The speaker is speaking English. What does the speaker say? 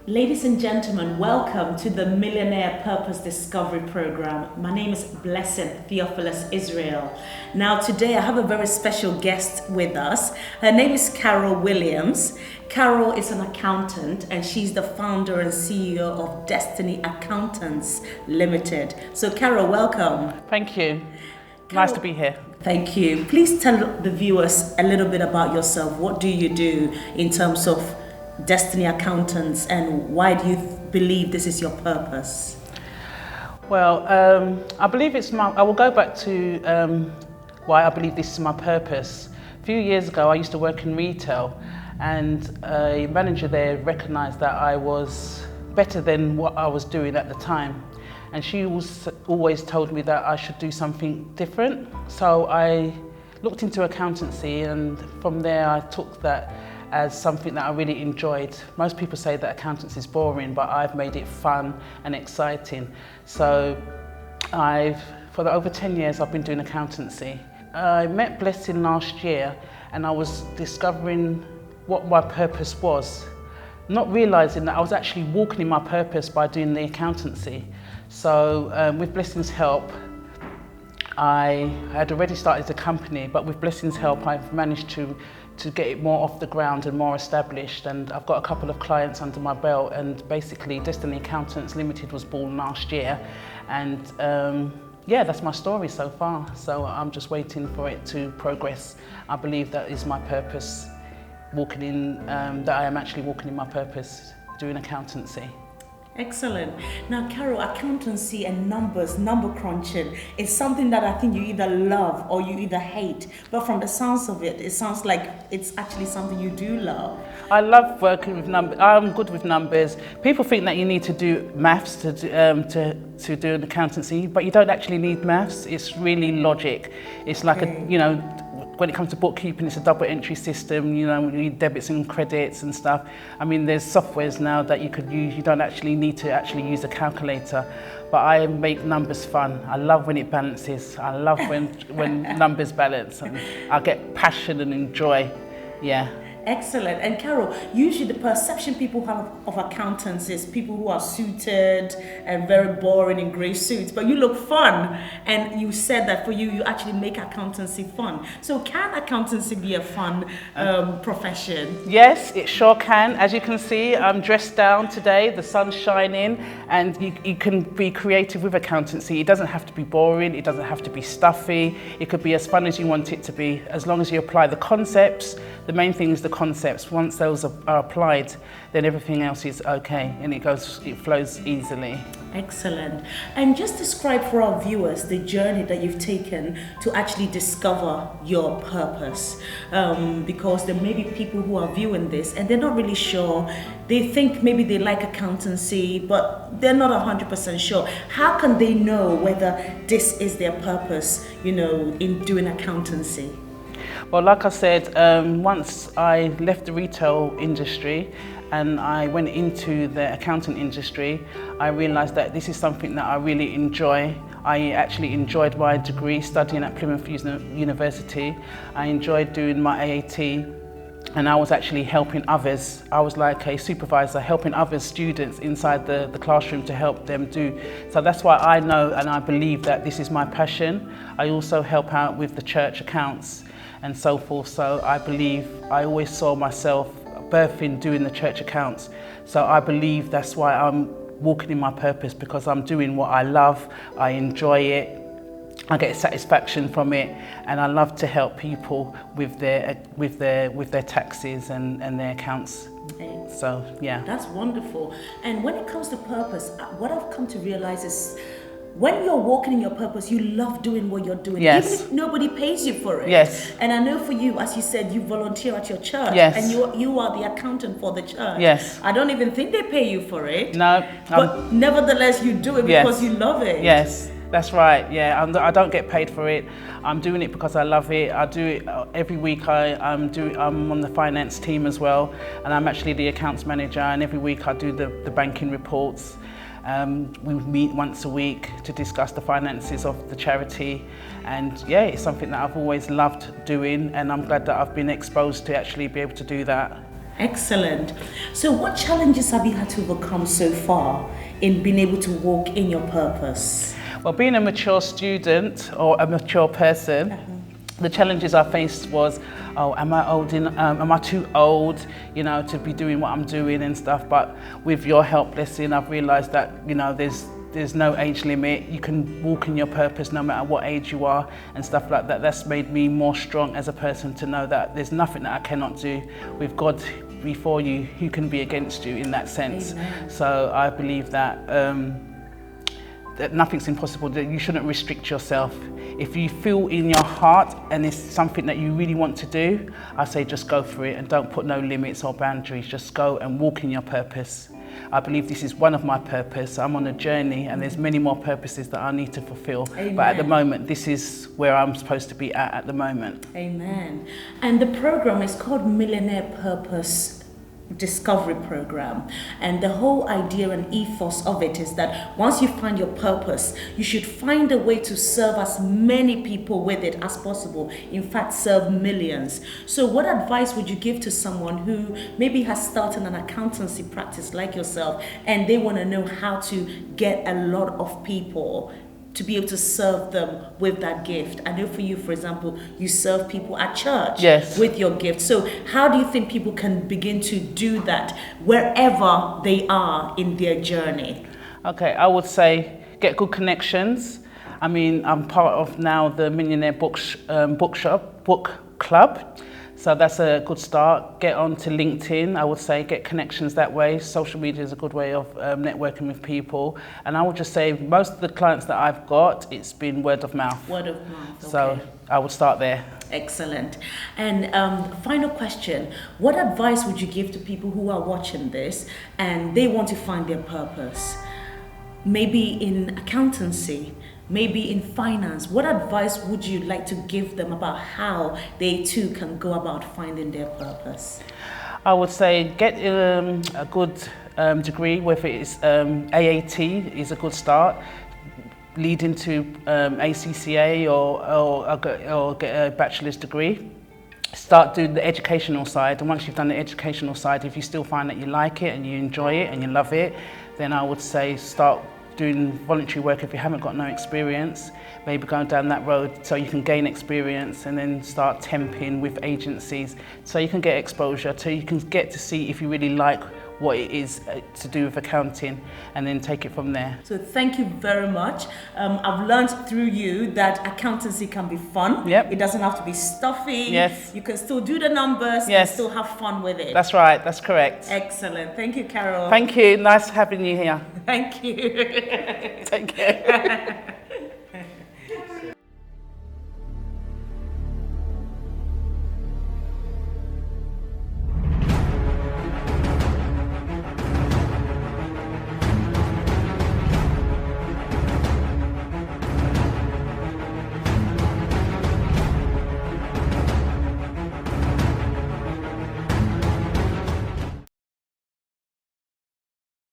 Ladies and gentlemen, welcome to the Millionaire Purpose Discovery Program. My name is Blessing Theophilus Israel. Now, today I have a very special guest with us. Her name is Carol Williams. Carol is an accountant and she's the founder and CEO of Destiny Accountants Limited. So, Carol, welcome. Thank you. Carol, Nice to be here. Thank you. Please tell the viewers a little bit about yourself. What do you do in terms of Destiny Accountants, and why do you believe this is your purpose? Well, I believe I will go back to why I believe this is my purpose. A few years ago, I used to work in retail, and a manager there recognised that I was better than what I was doing at the time. And she always told me that I should do something different. So I looked into accountancy, and from there I took that as something that I really enjoyed. Most people say that accountancy is boring, but I've made it fun and exciting. So for over 10 years, I've been doing accountancy. I met Blessing last year, and I was discovering what my purpose was, not realising that I was actually walking in my purpose by doing the accountancy. So with Blessing's help, I had already started the company, but with Blessing's help, I've managed to get it more off the ground and more established, and I've got a couple of clients under my belt, and basically Destiny Accountants Limited was born last year, and yeah, that's my story so far. So I'm just waiting for it to progress. I believe that is my purpose, that I am actually walking in my purpose, doing accountancy. Excellent. Now, Carol, accountancy and number crunching is something that I think you either love or you either hate. But from the sounds of it, it sounds like it's actually something you do love. I love working with numbers. I'm good with numbers. People think that you need to do maths to do an accountancy, but you don't actually need maths. It's really logic. It's like when it comes to bookkeeping, it's a double entry system, you need debits and credits and stuff. I mean, there's softwares now that you could use. You don't actually need to use a calculator, but I make numbers fun. I love when it balances. I love when numbers balance, and I get passion and enjoy, yeah. Excellent. And Carol, usually the perception people have of accountants is people who are suited and very boring in grey suits, but you look fun. And you said that for you, you actually make accountancy fun. So can accountancy be a fun profession? Yes, it sure can. As you can see, I'm dressed down today, the sun's shining, and you can be creative with accountancy. It doesn't have to be boring, it doesn't have to be stuffy. It could be as fun as you want it to be, as long as you apply the concepts. The main thing is the concepts. Once those are applied, then everything else is okay, and it flows easily. Excellent. And just describe for our viewers the journey that you've taken to actually discover your purpose, because there may be people who are viewing this and they're not really sure. They think maybe they like accountancy, but they're not 100% sure. How can they know whether this is their purpose, in doing accountancy? Well, like I said, once I left the retail industry and I went into the accounting industry, I realised that this is something that I really enjoy. I actually enjoyed my degree studying at Plymouth University. I enjoyed doing my AAT, and I was actually helping others. I was like a supervisor helping other students inside the classroom to help them do. So that's why I know and I believe that this is my passion. I also help out with the church accounts and so forth. So I believe I always saw myself birthing doing the church accounts. So I believe that's why I'm walking in my purpose, because I'm doing what I love, I enjoy it, I get satisfaction from it, and I love to help people with their taxes and their accounts. So yeah. That's wonderful. And when it comes to purpose, what I've come to realize is when you're walking in your purpose, you love doing what you're doing, yes. Even if nobody pays you for it. Yes. And I know for you, as you said, you volunteer at your church, yes. And you are the accountant for the church. Yes. I don't even think they pay you for it. No. But nevertheless, you do it because you love it. Yes. That's right, yeah. I don't get paid for it. I'm doing it because I love it. I do it every week. I'm on the finance team as well, and I'm actually the accounts manager, and every week I do the banking reports. We meet once a week to discuss the finances of the charity, and yeah, it's something that I've always loved doing, and I'm glad that I've been exposed to actually be able to do that. Excellent. So what challenges have you had to overcome so far in being able to walk in your purpose? Well, being a mature student or a mature person, the challenges I faced was, oh, am I too old, you know, to be doing what I'm doing and stuff? But with your help, blessing, I've realised that, you know, there's no age limit. You can walk in your purpose no matter what age you are and stuff like that. That's made me more strong as a person to know that there's nothing that I cannot do. With God before you, who can be against you in that sense? Amen. So I believe that that nothing's impossible, that you shouldn't restrict yourself. If you feel in your heart and it's something that you really want to do, I say just go for it and don't put no limits or boundaries. Just go and walk in your purpose. I believe this is one of my purpose. I'm on a journey and there's many more purposes that I need to fulfill. Amen. But at the moment, this is where I'm supposed to be at the moment. Amen. And the program is called Millionaire Purpose Discovery Program, and the whole idea and ethos of it is that once you find your purpose, you should find a way to serve as many people with it as possible. In fact, serve millions. So what advice would you give to someone who maybe has started an accountancy practice like yourself and they want to know how to get a lot of people to be able to serve them with that gift? I know for you, for example, you serve people at church. Yes. With your gift. So how do you think people can begin to do that wherever they are in their journey? Okay, I would say get good connections. I mean, I'm part of now the Millionaire Book Club. So that's a good start. Get onto LinkedIn, I would say, get connections that way. Social media is a good way of networking with people. And I would just say most of the clients that I've got, it's been word of mouth. Word of mouth, okay. So I would start there. Excellent. And final question, what advice would you give to people who are watching this and they want to find their purpose? Maybe in accountancy, maybe in finance. What advice would you like to give them about how they too can go about finding their purpose? I would say get a good degree, whether it's AAT is a good start, lead into ACCA or get a bachelor's degree. Start doing the educational side, and once you've done the educational side, if you still find that you like it and you enjoy it and you love it, then I would say start doing voluntary work if you haven't got no experience, maybe going down that road so you can gain experience, and then start temping with agencies so you can get exposure, so you can get to see if you really like what it is to do with accounting, and then take it from there. So thank you very much. I've learned through you that accountancy can be fun. Yep. It doesn't have to be stuffy. Yes. You can still do the numbers Yes. and still have fun with it. That's right, that's correct. Excellent. Thank you, Carol. Thank you, nice having you here. Thank you.